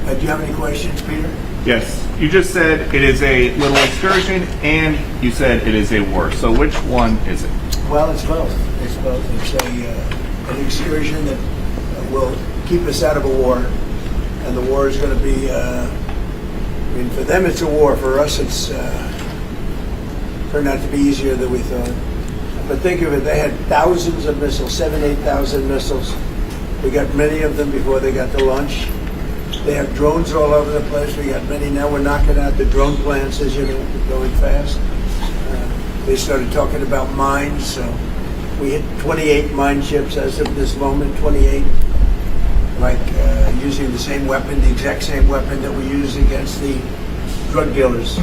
Do you have any questions, Peter? Yes. You just said it is a little excursion, and you said it is a war. So which one is it? Well, it's both. It's both. It's an excursion that will keep us out of a war, and the war is going to be. I mean, for them it's a war. For us, it's turned out to be easier than we thought. But think of it, they had thousands of missiles, 8,000 missiles. We got many of them before they got to launch. They have drones all over the place. We got many now. We're knocking out the drone plants, as you know, going fast. They started talking about mines, so we hit 28 mine ships as of this moment, 28. Like using the same weapon, the exact same weapon that we use against the drug dealers.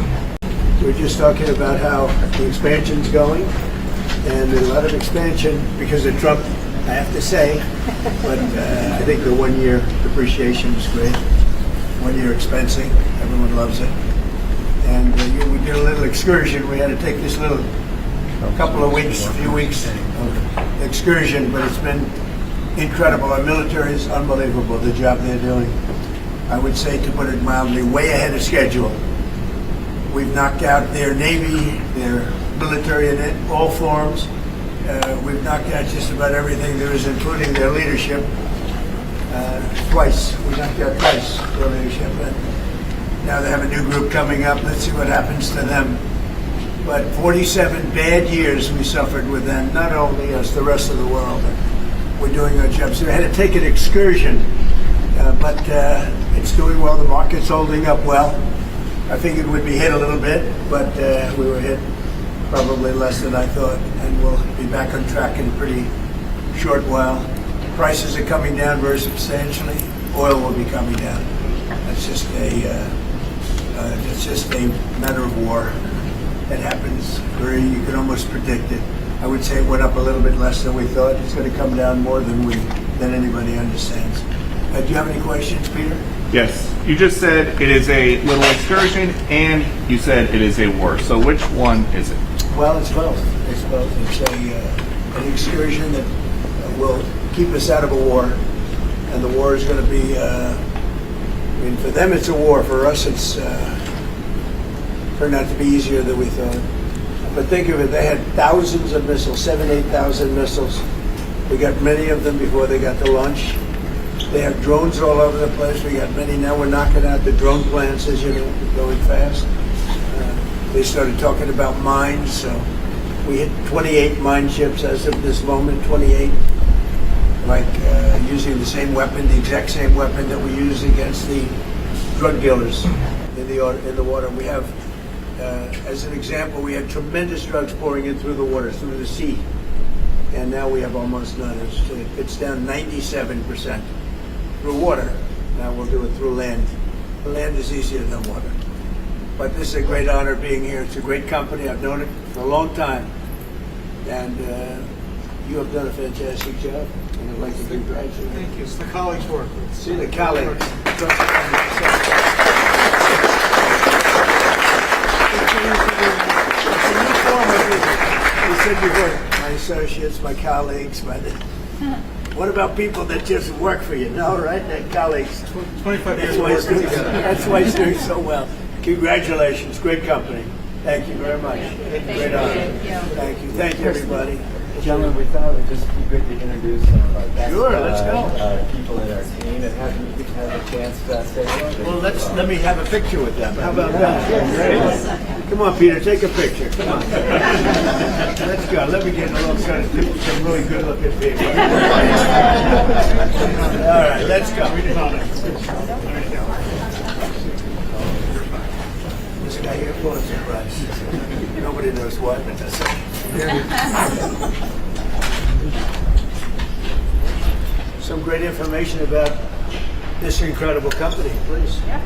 We're just talking about how the expansion's going, and there's a lot of expansion because of Trump, I have to say, but I think the 1 year depreciation is great. 1 year expensing, everyone loves it. And we did a little excursion. We had to take this little couple of weeks, few weeks of excursion, but it's been incredible. Our military is unbelievable, the job they're doing. I would say, to put it mildly, way ahead of schedule. We've knocked out their Navy, their military in all forms. We've knocked out just about everything there is, including their leadership. Twice. We knocked out twice their leadership. And now they have a new group coming up. Let's see what happens to them. But 47 bad years we suffered with them, not only us, the rest of the world. We're doing our job. So we had to take an excursion, but it's doing well. The market's holding up well. I figured we'd be hit a little bit, but we were hit probably less than I thought, and we'll be back on track in a pretty short while. Prices are coming down very substantially. Oil will be coming down. That's just a matter of war. It happens. You can almost predict it. I would say it went up a little bit less than we thought. It's going to come down more than anybody understands. Do you have any questions, Peter? Yes. You just said it is a little excursion, and you said it is a war. So which one is it? Well, it's both. It's both. It's an excursion that will keep us out of a war, and the war is going to be. I mean, for them it's a war. For us, it's turned out to be easier than we thought. But think of it, they had thousands of missiles, 8,000 missiles. We got many of them before they got to launch. They have drones all over the place. We got many now. We're knocking out the drone plants, as you know, going fast. They started talking about mines, so we hit 28 mine ships as of this moment, 28. Like using the same weapon, the exact same weapon that we use against the drug dealers in the water. We have, as an example, we had tremendous drugs pouring in through the water, through the sea, and now we have almost none. It's down 97% through water. Now we'll do it through land. Land is easier than water. But this is a great honor being here. It's a great company. I've known it for a long time, and you have done a fantastic job. And I'd like to congratulate you. Thank you. It's the colleagues' work. See the colleagues. You said before, my associates, my colleagues, what about people that just work for you? No, right? They're colleagues. 25 years working together. That's why it's doing so well. Congratulations. Great company. Thank you very much. Great honor. Thank you. Thank you, everybody. Gentlemen, we thought it would just be good to introduce some of our best let's go. People in our team and have you have a chance to say hello. Well, let me have a picture with them. How about that? Come on, Peter, take a picture. Come on. Let's go. Let me get a little kind of some really good looking people. All right, let's go. This guy here, Pulitzer Prize. Nobody knows what, but that's some great information about this incredible company, please. Yeah.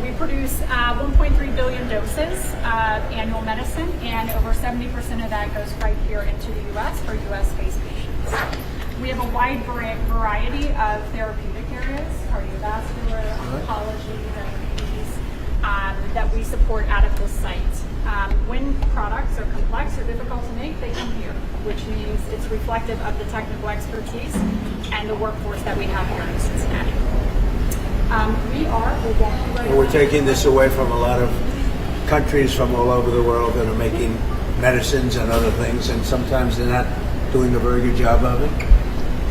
We produce 1.3 billion doses of annual medicine, and over 70% of that goes right here into the U.S. for U.S.-based patients. We have a wide variety of therapeutic areas, cardiovascular, oncology, diabetes, that we support out of this site. When products are complex or difficult to make, they come here, which means it's reflective of the technical expertise and the workforce that we have here in Cincinnati. We are. We're walking right And we're now. taking this away from a lot of countries from all over the world that are making medicines and other things, and sometimes they're not doing a very good job of it.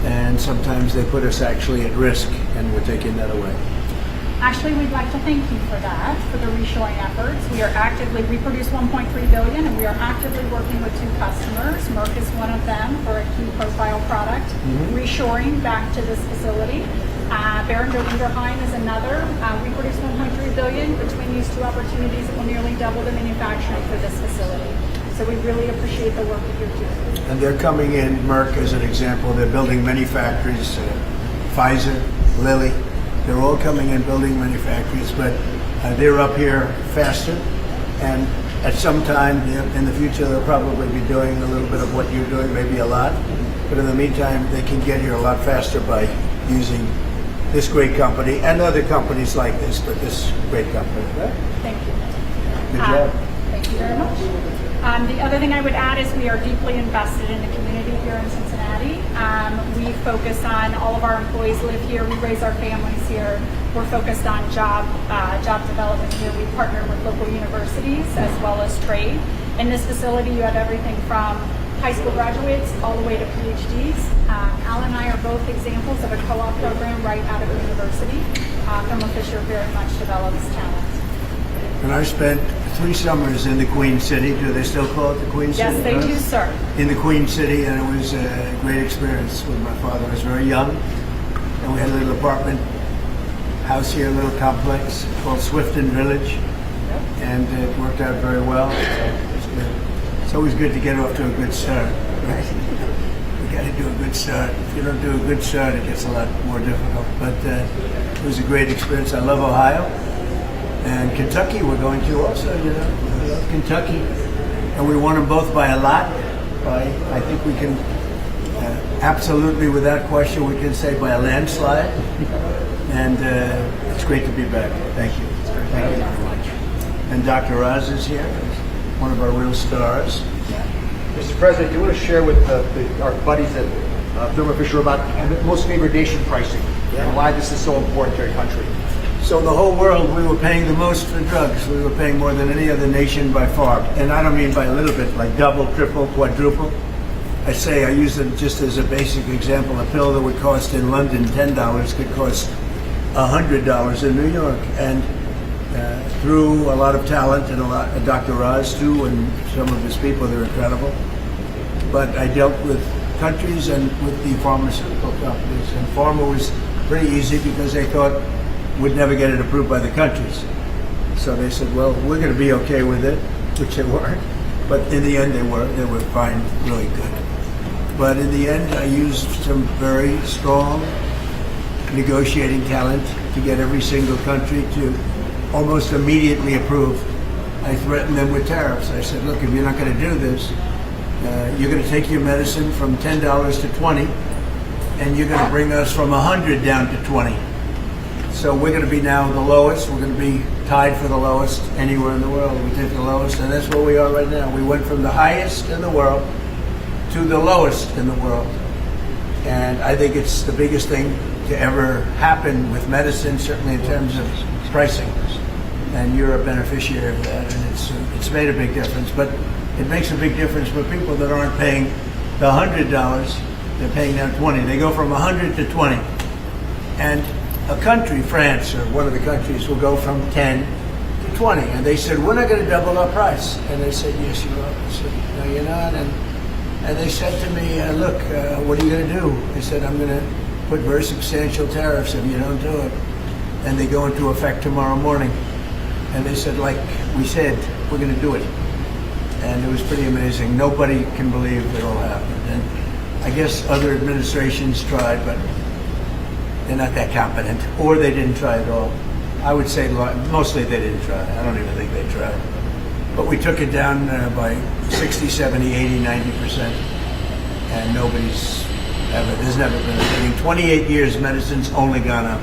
And sometimes they put us actually at risk, and we're taking that away. Actually, we'd like to thank you for that, for the reshoring efforts. We produce 1.3 billion, and we are actively working with 2 customers. Merck is one of them for a key profile product, reshoring back to this facility. Boehringer Ingelheim is another. We produce 1.3 billion. Between these 2 opportunities, it will nearly double the manufacturing for this facility. So we really appreciate the work that you're doing. And they're coming in, Merck as an example, they're building many factories, Pfizer, Lilly, they're all coming in building many factories, but they're up here faster, and at some time in the future they'll probably be doing a little bit of what you're doing, maybe a lot, but in the meantime they can get here a lot faster by using this great company and other companies like this, but this great company. Right? Thank you. Good job. Thank you very much. The other thing I would add is we are deeply invested in the community here in Cincinnati. We focus on all of our employees live here. We raise our families here. We're focused on job development here. We partner with local universities as well as trade. In this facility, you have everything from high school graduates all the way to PhDs. Al and I are both examples of a co-op program right out of the university. Thermo Fisher very much develops talent. And I spent 3 summers in the Queen City. Do they still call it the Queen City? Yes, they do, sir. In the Queen City, and it was a great experience with my father. I was very young, and we had a little apartment house here, a little complex called Swifton Village, and it worked out very well. It's good. It's always good to get off to a good start, right? You got to do a good start. If you don't do a good start, it gets a lot more difficult. But it was a great experience. I love Ohio. And Kentucky, we're going to also, you know, we love Kentucky. And we won them both by a lot. I think we can, absolutely without question, we can say by a landslide. And it's great to be back. Thank you. Thank you very much. And Dr. Oz is here, one of our real stars. Mr. President, do you want to share with our buddies at Thermo Fisher about most favored nation pricing and why this is so important to our country? So in the whole world, we were paying the most for drugs. We were paying more than any other nation by far. And I don't mean by a little bit, like double, triple, quadruple. I use it just as a basic example. A pill that would cost in London $10 could cost $100 in New York. And through a lot of talent and Dr. Oz too, and some of his people, they're incredible. But I dealt with countries and with the pharmaceutical companies. And pharma was pretty easy because they thought would never get it approved by the countries. So they said, well, we're going to be okay with it, which they weren't. But in the end, they were fine, really good. But in the end, I used some very strong negotiating talent to get every single country to almost immediately approve. I threatened them with tariffs. I said, look, if you're not going to do this, you're going to take your medicine from $10 to $20, and you're going to bring us from 100 down to 20. So we're going to be now the lowest. We're going to be tied for the lowest anywhere in the world. We take the lowest, and that's where we are right now. We went from the highest in the world to the lowest in the world. And I think it's the biggest thing to ever happen with medicine, certainly in terms of pricing. And you're a beneficiary of that, and it's made a big difference. But it makes a big difference for people that aren't paying the $100. They're paying now 20. They go from 100 to 20. And a country, France, or one of the countries, will go from 10 to 20. And they said, we're not going to double our price. And they said, yes, you are. I said, no, you're not. And they said to me, look, what are you going to do? I said, I'm going to put very substantial tariffs if you don't do it. And they go into effect tomorrow morning. And they said, like we said, we're going to do it. And it was pretty amazing. Nobody can believe it all happened. And I guess other administrations tried, but they're not that competent, or they didn't try at all. I would say mostly they didn't try. I don't even think they tried. But we took it down by 60, 70, 80, 90%. And there's never been a thing. In 28 years, medicine's only gone up.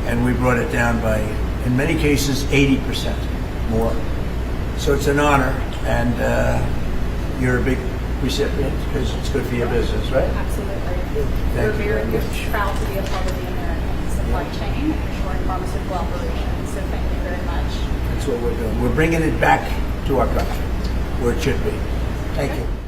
And we brought it down by, in many cases, 80% more. So it's an honor, and you're a big recipient because it's good for your business, right? Absolutely. Thank We're you very very much. proud to be a part of the American supply chain and ensuring pharmaceutical operations. So thank you very much. That's what we're doing. We're bringing it back to our country, where it should be. Thank you.